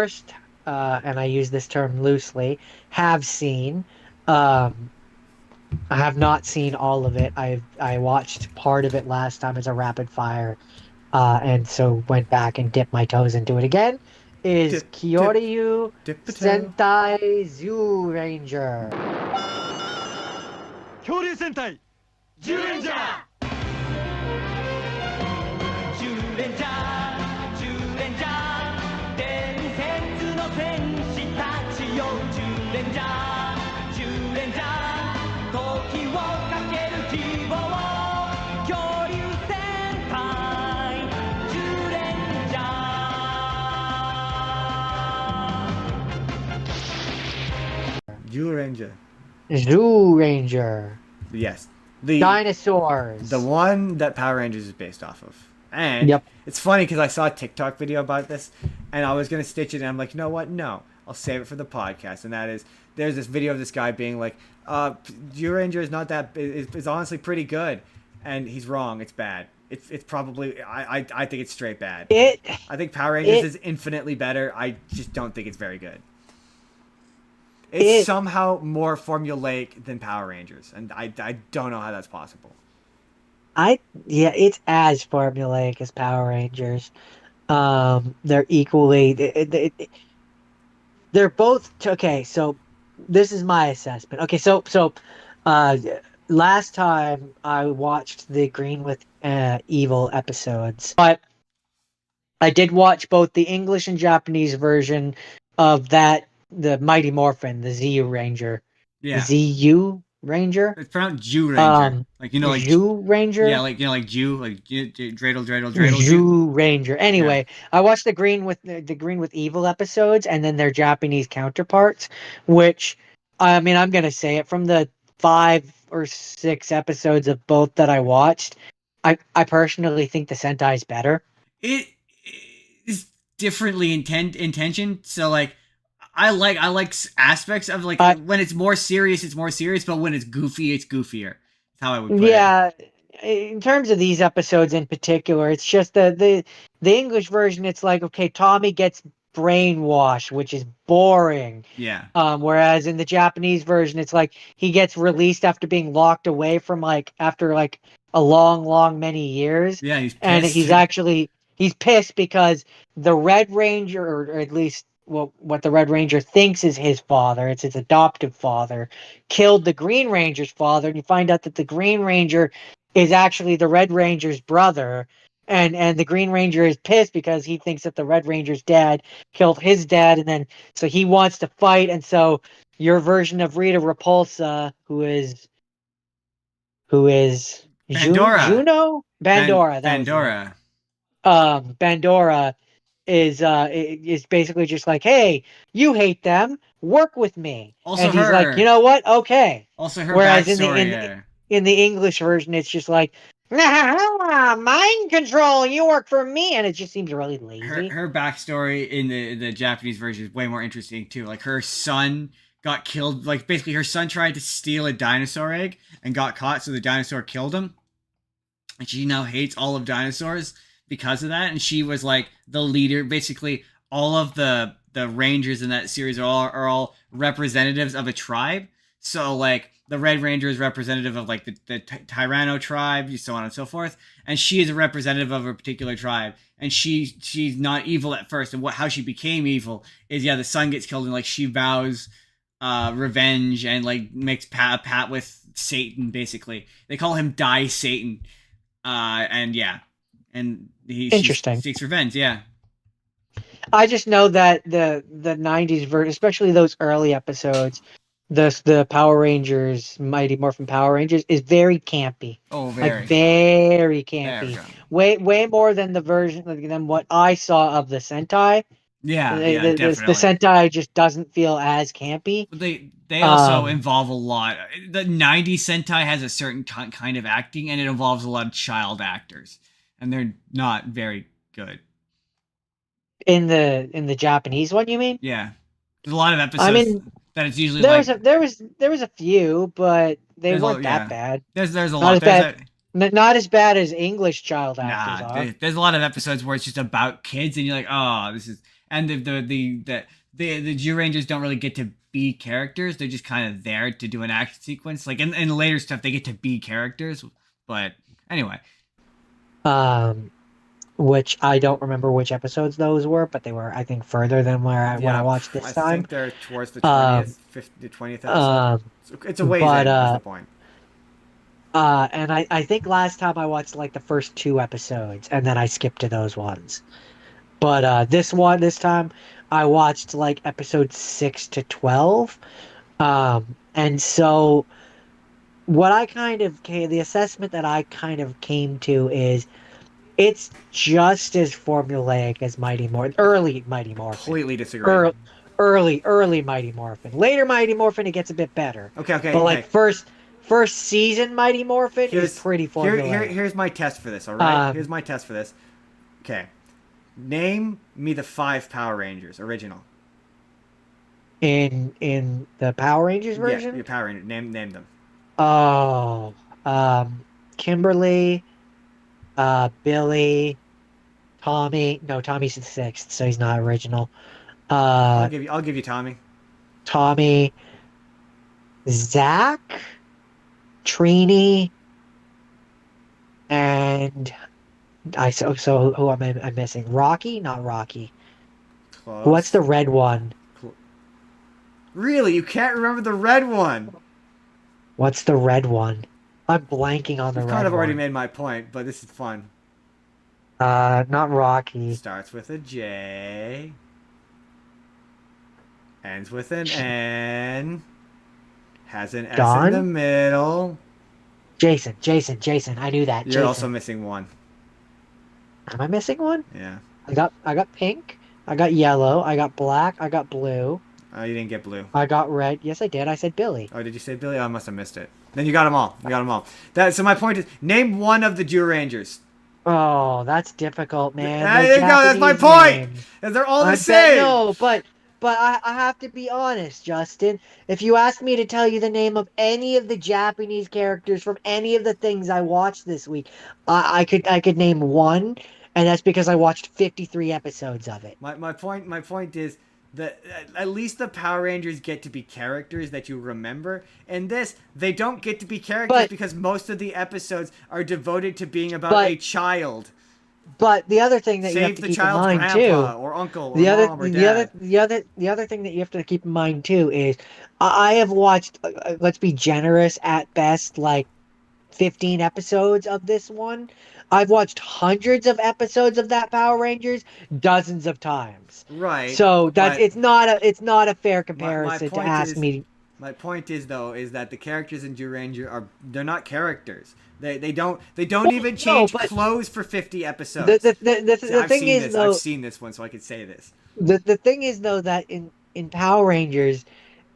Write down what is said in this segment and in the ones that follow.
first, and I use this term loosely, have seen. Um, I have not seen all of it. I watched part of it last time as a rapid fire, and so went back and dipped my toes into it again. Is Dip, dip, Kyōryū dip the toe. Sentai Zyuranger. 恐竜戦隊ジュレンジャージュレンジャージュレンジャー伝説の戦士たちよジュレンジャージュレンジャー時をかける希望恐竜戦隊ジュレンジャー Zyuranger. Zyuranger. Yes. The Dinosaurs. one that Power Rangers is based off of. And Yep. it's funny because I saw a TikTok video about this, and I was gonna stitch it, and I'm like, you know what? No, I'll save it for the podcast. And that is, there's this video of this guy being like, Zyuranger is not that. It's honestly pretty good, and he's wrong. It's bad. It's probably I think it's straight bad. It I think Power Rangers it is infinitely better. I just don't think it's very good. It's it somehow more formulaic than Power Rangers, and I don't know how that's possible. I yeah, it's as formulaic as Power Rangers. They're equally they're both okay. So this is my assessment. Okay, uh, last time I watched the Green with Evil episodes, but I did watch both the English and Japanese version of that, the Mighty Morphin, the ZU Ranger, Yeah, ZU Ranger, it's pronounced Jew Ranger, like Zhu yeah, Ranger. like Jew, like dreidel, dreidel, dreidel Jew. Zhu Ranger. Yeah, Anyway, I watched the Green with Evil episodes and then their Japanese counterparts, which I mean I'm gonna say it, from the 5 or 6 episodes of both that I watched, I personally think the Sentai's better. it is differently intentioned. So like, I like aspects of like Uh, when it's more serious, but when it's goofy, it's goofier. That's how I would put it. yeah, in terms of these episodes in particular, it's just the English version. It's like, okay, Tommy gets brainwashed, which is boring. Yeah, Whereas in the Japanese version, it's like he gets released after being locked away from like after like a long many years, yeah, he's and pissed. he's pissed because the Red Ranger, or at least what the Red Ranger thinks is his father, it's his adoptive father, killed the Green Ranger's father, and you find out that the Green Ranger is actually the Red Ranger's brother. And the Green Ranger is pissed because he thinks that the Red Ranger's dad killed his dad, and then so he wants to fight, and so your version of Rita Repulsa, who is Bandora, Juno Bandora, that was it. Bandora. Bandora is basically just like, hey, you hate them, work with me, Also and he's like, you her, know what, okay. also her Whereas backstory there. in the English version, it's just like, mind control, you work for me, and it just seems really lazy. Her backstory in the Japanese version is way more interesting too. Like her son got killed. Like basically, her son tried to steal a dinosaur egg and got caught, so the dinosaur killed him. And she now hates all of dinosaurs because of that. And she was like the leader. Basically, all of the rangers in that series are all representatives of a tribe. So like the Red Ranger is representative of like the Tyranno tribe, so on and so forth, and she is a representative of a particular tribe. And she's not evil at first, and how she became evil is, yeah, the son gets killed, and like she vows revenge and like makes pat with Satan. Basically, they call him Die Satan, and yeah, and she Interesting. seeks revenge. Yeah, I just know that the '90s version, especially those early episodes, the Power Rangers, Mighty Morphin Power Rangers, is very campy, oh, like very. very There we campy, go. way more than the version than what I saw of the Sentai. Yeah, yeah, The definitely. Sentai just doesn't feel as campy. But they also Um, involve a lot. The '90s Sentai has a certain kind of acting, and it involves a lot of child actors, and they're not very good. in the Japanese one, you mean? Yeah, there's a lot of I episodes mean, that it's usually like there was a few, but they there's a weren't that yeah, bad. there's a Not lot. as bad. Not as bad as English child actors Nah, are. there's a lot of episodes where it's just about kids, and you're like, oh, this is. And the Zyurangers don't really get to be characters. They're just kind of there to do an action sequence. Like in later stuff, they get to be characters. But anyway, Um, which I don't remember which episodes those were, but they were, I think, further than when I yeah, watched this I time. think they're towards the Um, 20th episode. um, It's a ways but in. Is the point? and I think last time I watched like the first two episodes, and then I skipped to those ones. But this time, I watched like episode 6 to 12. And so what I kind of came, the assessment that I kind of came to is it's just as formulaic as early Mighty Morphin. Completely disagree. Early Mighty Morphin. Later Mighty Morphin, it gets a bit better. Okay. But like first season Mighty Morphin is pretty formulaic. Here's my test for this. All right. Um, Here's my test for this. Okay. Name me the 5 Power Rangers original. in the Power Rangers version. Yeah, your Power Rangers. Name them. Oh, Kimberly, Billy, Tommy. No, Tommy's the sixth, so he's not original. I'll give you Tommy. Tommy, Zach, Trini, and so who am I missing? Rocky? Not Rocky. Close. What's the red one? Really? You can't remember the red one? What's the red one? I'm blanking on the You've red kind of already one. made my point, but this is fun. Not Rocky. Starts with a J. Ends with an N. Has an S Don? in the middle. Jason. I knew that. You're Jason. also missing one. Am I missing one? Yeah. I got pink. I got yellow. I got black. I got blue. Oh, you didn't get blue. I got red. Yes, I did. I said Billy. Oh, did you say Billy? Oh, I must have missed it. Then you got them all. So my point is, name one of the Zyurangers. Oh, that's difficult, man. There you go. That's my point. And they're all the same. No, but I have to be honest, Justin. If you ask me to tell you the name of any of the Japanese characters from any of the things I watched this week, I could name one, and that's because I watched 53 episodes of it. My point is that at least the Power Rangers get to be characters that you remember. In this, they don't get to be characters because most of the episodes are devoted to being about a child. But the other thing that you have to keep in mind too, or uncle, or mom, or dad. the other thing that you have to keep in mind too is I have watched, let's be generous, at best, like 15 episodes of this one. I've watched hundreds of episodes of that Power Rangers dozens of times. Right. So it's not a fair comparison to ask me. My point is though is that the characters in Zyuranger they're not characters. They don't even change clothes for 50 episodes. The thing is though, I've seen this one, so I could say this. The thing is though that in Power Rangers,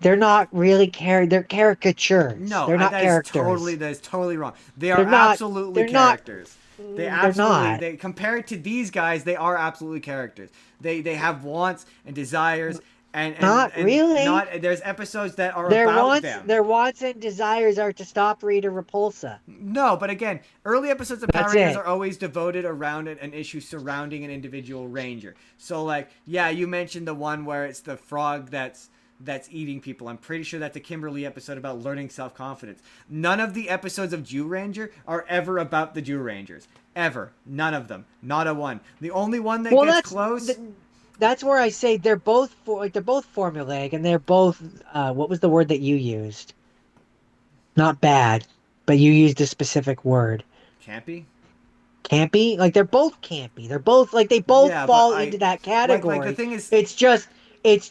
they're not really they're caricatures. No, they're not characters. That is totally wrong. They are absolutely characters. They absolutely compared to these guys, they are absolutely characters. They have wants and desires. And not really. There's episodes that are about them. Their wants and desires are to stop Rita Repulsa. No, but again, early episodes of Power Rangers are always devoted around an issue surrounding an individual ranger. So, like, yeah, you mentioned the one where it's the frog that's eating people. I'm pretty sure that's a Kimberly episode about learning self-confidence. None of the episodes of Zyuranger are ever about the Zyurangers. Ever. None of them. Not a one. The only one that gets close... That's where I say they're both formulaic, and they're both what was the word that you used? Not bad, but you used a specific word. Campy? Campy? Like they're both campy. They're both like they both fall into that category. Like the thing is, it's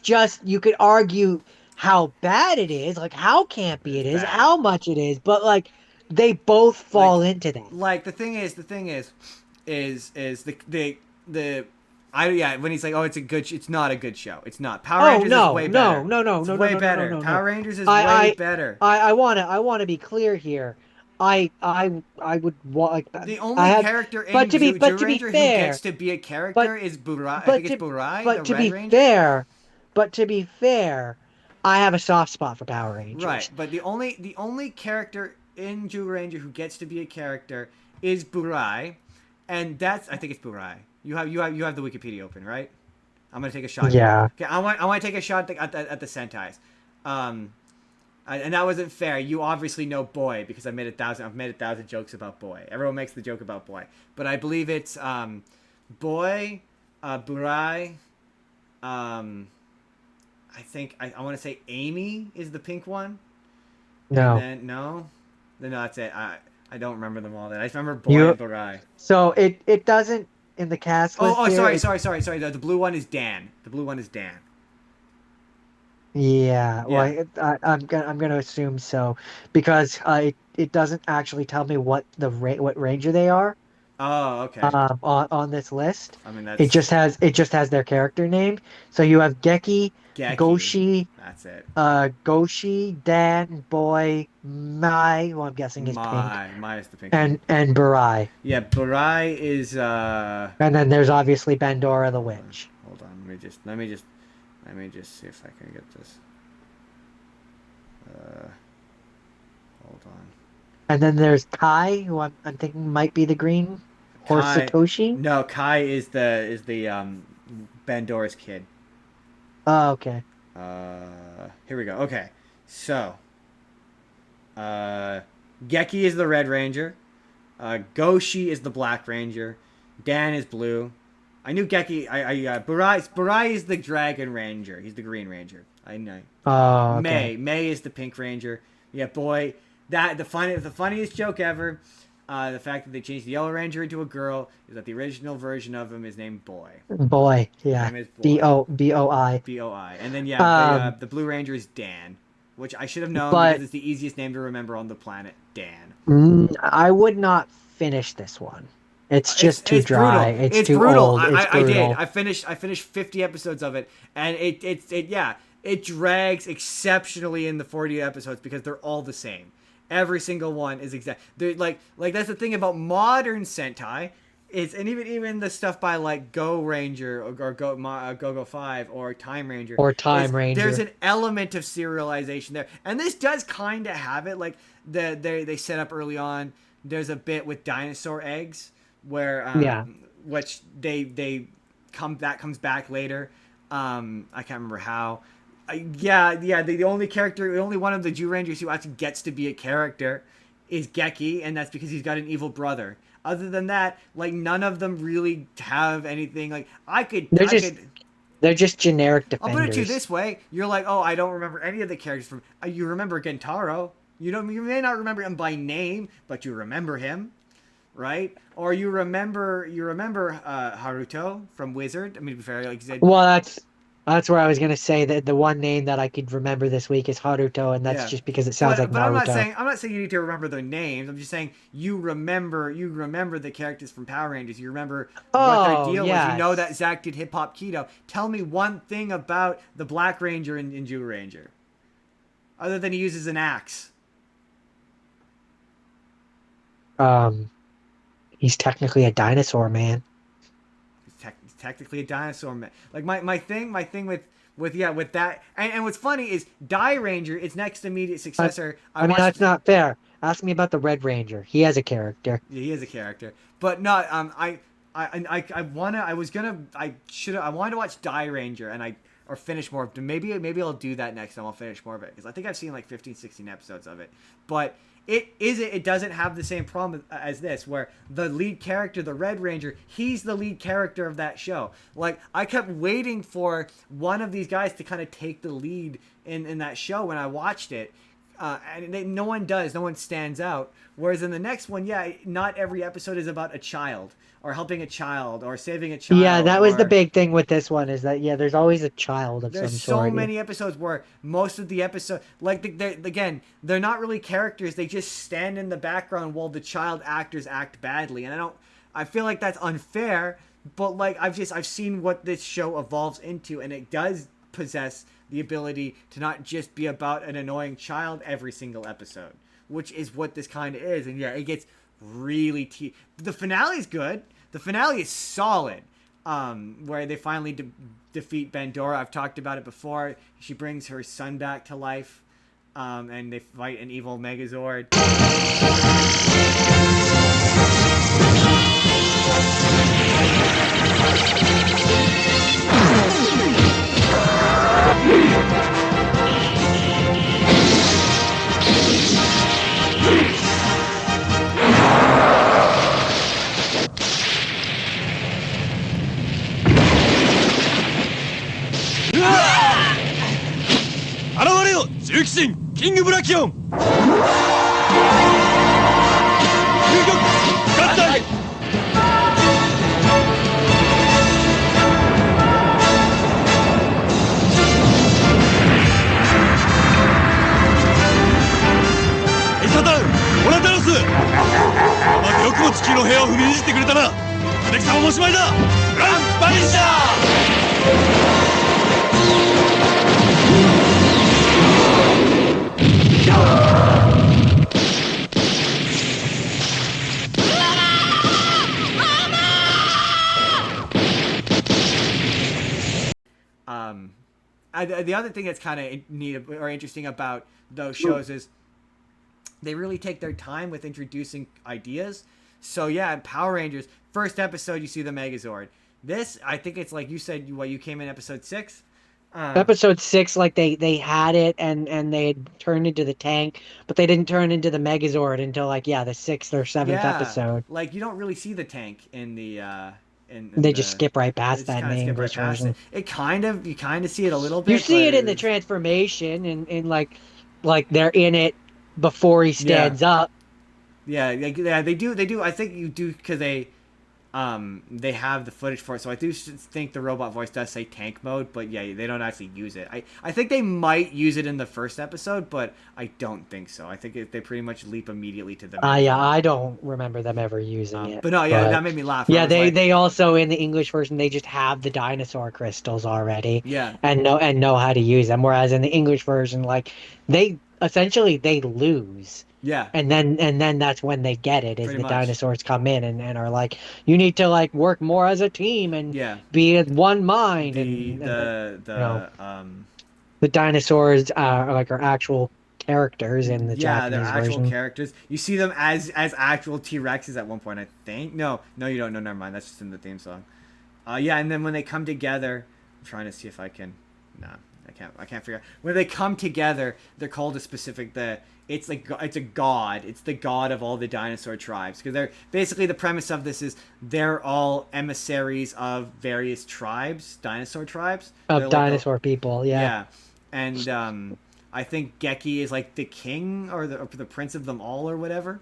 just you could argue how bad it is, like how campy it is, how much it is, but like they both fall into that. Like the thing is when he's like, oh, it's not a good show. It's not. Power Rangers is way better. No, way better. Power Rangers is way better. I want to be clear here. I would want the only character in Zyuranger who gets to be a character is Burai. I think it's Burai, the Red Ranger. But to be fair, I have a soft spot for Power Rangers. Right, but the only character in Zyuranger who gets to be a character is Burai, and I think it's Burai. You have the Wikipedia open, right? I'm gonna take a shot. Yeah. Okay, I want to take a shot at the Sentais. And that wasn't fair. You obviously know Boy because I've made 1,000 jokes about Boy. Everyone makes the joke about Boy, but I believe it's Boy, Burai. I think I want to say Amy is the pink one. No. And then no, that's it. I don't remember them all. Then I just remember Boy and Burai. So it doesn't in the cast list. Sorry. The blue one is Dan. The blue one is Dan. Yeah, well, I'm gonna assume so because it doesn't actually tell me what what ranger they are. Oh, okay. On this list, I mean it just has their character name. So you have Geki, Goshi, That's it. Goshi, Dan, Boy, Mai, who I'm guessing is pink, Mai is the pink. and Burai. Yeah, Burai is. And then there's obviously Bandora the witch. Hold on, let me just see if I can get this. Hold on. And then there's Kai, who I'm thinking might be the green, or Kai, Satoshi. No, Kai is the Bandora's kid. Oh, okay. Here we go. Okay, so Geki is the Red Ranger. Goshi is the Black Ranger. Dan is blue. I knew Geki. Burai is the Dragon Ranger. He's the Green Ranger. I know. Oh, okay. May is the Pink Ranger. Yeah, Boy. The funniest joke ever. The fact that they changed the Yellow Ranger into a girl is that the original version of him is named Boy. Boy, yeah. His name is Boy. Boi. Boi. And then the Blue Ranger is Dan, which I should have known because it's the easiest name to remember on the planet. Dan. I would not finish this one. It's just too dry. Brutal. It's too brutal. old. It's brutal. I did. I finished 50 episodes of it, and it drags exceptionally in the 40 episodes because they're all the same. Every single one is exact. They're like that's the thing about modern Sentai is, and even the stuff by like Go Ranger or Go 5 or Time Ranger Ranger. There's an element of serialization there, and this does kind of have it. Like they set up early on. There's a bit with dinosaur eggs where which they comes back later. I can't remember how. The only one of the Zyurangers who actually gets to be a character is Geki, and that's because he's got an evil brother. Other than that, like, none of them really have anything. Like, they're just generic defenders. I'll put it to you this way: you're like, oh, I don't remember any of the characters from. You remember Gentaro. You may not remember him by name, but you remember him, right? Or you remember Haruto from Wizard. I mean, to be fair, like you said. Well, that's where I was gonna say that the one name that I could remember this week is Haruto, and that's just because it sounds like Naruto. But I'm not saying you need to remember their names. I'm just saying you remember the characters from Power Rangers. You remember what their deal was. You know that Zack did Hip Hop Keto. Tell me one thing about the Black Ranger in Zyuranger, other than he uses an axe. He's technically a dinosaur man. Technically a dinosaur man. Like my thing with that, and what's funny is Die Ranger, its next immediate successor. I mean, that's not fair. Ask me about the Red Ranger. He has a character. Yeah, he has a character, but not. I wanted to watch Die Ranger or finish more. Maybe I'll do that next time. I'll finish more of it because I think I've seen like 15, 16 episodes of it, but. It doesn't have the same problem as this, where the lead character, the Red Ranger, he's the lead character of that show. Like, I kept waiting for one of these guys to kind of take the lead in that show when I watched it. And no one does. No one stands out. Whereas in the next one, not every episode is about a child or helping a child or saving a child. Yeah, that was the big thing with this one is that, there's always a child of some sort. There's so many episodes where most of the episode, like, they're not really characters. They just stand in the background while the child actors act badly. And I feel like that's unfair, but, like, I've seen what this show evolves into, and it does possess the ability to not just be about an annoying child every single episode, which is what this kind of is. And it gets really the finale is good. The finale is solid, where they finally defeat Bandora. I've talked about it before. She brings her son back to life, and they fight an evil Megazord. ルキシンキングブラキオン究極合体エサタウンオラタロスまでよくも地球の平和を踏みにじってくれたな金木さんもおしまいだグランバニッシャThe other thing that's kind of neat or interesting about those shows is they really take their time with introducing ideas. So yeah, in Power Rangers, first episode you see the Megazord. This, I think it's like you said, you came in episode 6. Episode 6, like they had it and they had turned into the tank, but they didn't turn into the Megazord until like the 6th or 7th episode. Like you don't really see the tank in the they just skip right past that in the English version. You kind of see it a little bit. You see it in the transformation and in like they're in it before he stands up. Yeah, they do. I think you do because they have the footage for it. So I do think the robot voice does say tank mode, but yeah, they don't actually use it. I think they might use it in the first episode, but I don't think so. I think they pretty much leap immediately to the. Yeah, I don't remember them ever using it. But no, yeah, that made me laugh. Yeah, they also in the English version they just have the dinosaur crystals already. Yeah, and know how to use them. Whereas in the English version, like they lose. Yeah. And then that's when they get it, is Pretty the much. dinosaurs come in and are like, you need to like work more as a team and be in one mind. The dinosaurs are actual characters in the Japanese they're actual version. characters. You see them as actual T-Rexes at one point, I think. No, you don't. No, never mind. That's just in the theme song. And then when they come together, I'm trying to see if I can. Nah, I can't figure out. When they come together, they're called a specific. It's a god. It's the god of all the dinosaur tribes. Because they're basically, the premise of this is they're all emissaries of various tribes, dinosaur tribes. Of dinosaur people, yeah. Yeah, and I think Geki is like the king or the prince of them all or whatever.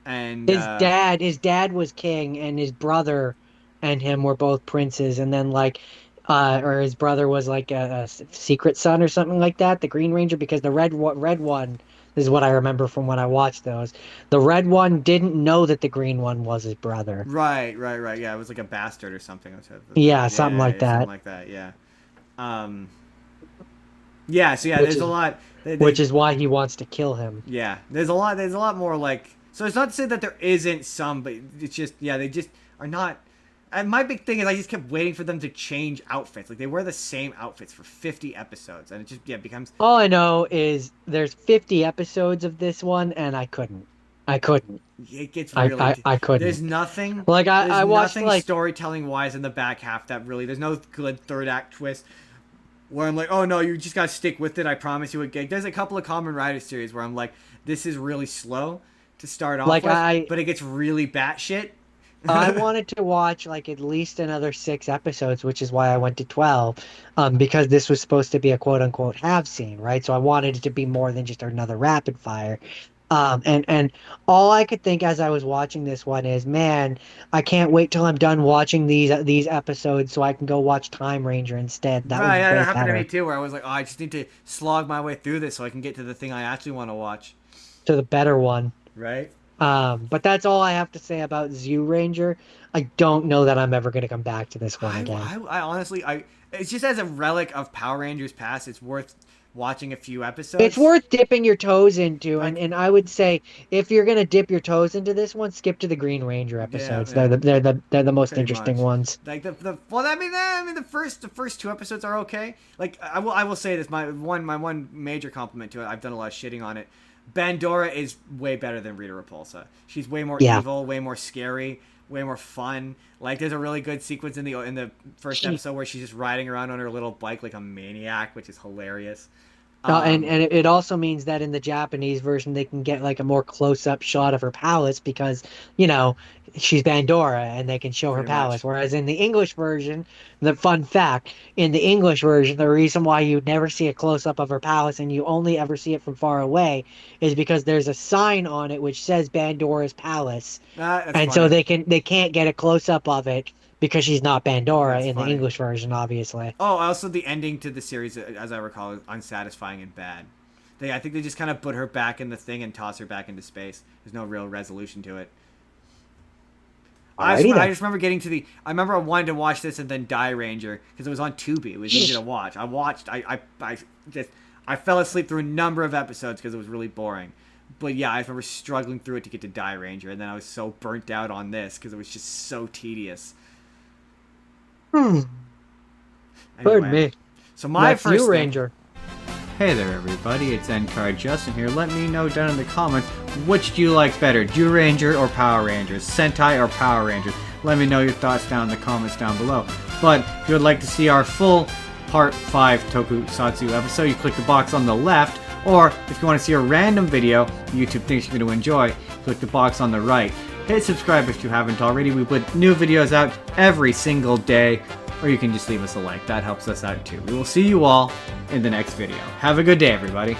And his dad was king, and his brother and him were both princes, and then like. Or his brother was like a secret son or something like that, the Green Ranger, because the red one, this is what I remember from when I watched those. The red one didn't know that the green one was his brother. Right. Yeah, it was like a bastard or something. Yeah, something like that. Something like that, yeah. There's a lot. Which is why he wants to kill him. Yeah, there's a lot more like. So it's not to say that there isn't some, but it's just, they just are not. And my big thing is I just kept waiting for them to change outfits. Like, they wear the same outfits for 50 episodes. And it just, becomes... All I know is there's 50 episodes of this one, and I couldn't. It gets really... I couldn't. There's nothing... Like, I watched, nothing like... storytelling-wise in the back half that really... There's no good third act twist where I'm like, oh, no, you just gotta stick with it. I promise you it gets... There's a couple of Kamen Rider series where I'm like, this is really slow to start off with, but it gets really batshit. I wanted to watch like at least another 6 episodes, which is why I went to 12, because this was supposed to be a quote-unquote have seen, right? So I wanted it to be more than just another rapid fire. And all I could think as I was watching this one is, man, I can't wait till I'm done watching these episodes so I can go watch Time Ranger instead. That happened to me too, where I was like, oh, I just need to slog my way through this so I can get to the thing I actually want to watch. To the better one. Right. But that's all I have to say about Zyuranger. I don't know that I'm ever going to come back to this one again. I honestly, it's just as a relic of Power Rangers past, it's worth watching a few episodes. It's worth dipping your toes into, and I would say if you're going to dip your toes into this one, skip to the Green Ranger episodes. Yeah. They're the most interesting ones. Like the first 2 episodes are okay. Like I will say this, my one major compliment to it. I've done a lot of shitting on it. Bandora is way better than Rita Repulsa. She's way more evil, way more scary, way more fun. Like, there's a really good sequence in the first episode where she's just riding around on her little bike like a maniac, which is hilarious. And it also means that in the Japanese version, they can get like a more close-up shot of her palace because, you know, she's Pandora and they can show her Pretty much. palace. Whereas in the English version, the fun fact, in the English version, the reason why you never see a close-up of her palace and you only ever see it from far away is because there's a sign on it which says Pandora's palace. That's And so funny. they can't get a close-up of it because she's not Pandora That's in the funny. English version, obviously. Oh, also the ending to the series, as I recall, is unsatisfying and bad. I think they just kind of put her back in the thing and toss her back into space. There's no real resolution to it. Alrighty I then. just remember getting to the. I remember I wanted to watch this and then Die Ranger because it was on Tubi. It was easy to watch. I watched. I fell asleep through a number of episodes because it was really boring. But yeah, I remember struggling through it to get to Die Ranger, and then I was so burnt out on this because it was just so tedious. Pardon me. So my That's first you, thing- Ranger. Hey there, everybody. It's N-Card Justin here. Let me know down in the comments, which do you like better, Zyuranger or Power Rangers? Sentai or Power Rangers? Let me know your thoughts down in the comments down below. But if you would like to see our full Part 5 Tokusatsu episode, you click the box on the left. Or if you want to see a random video YouTube thinks you're going to enjoy, click the box on the right. Hit subscribe if you haven't already. We put new videos out every single day. Or you can just leave us a like. That helps us out too. We will see you all in the next video. Have a good day, everybody.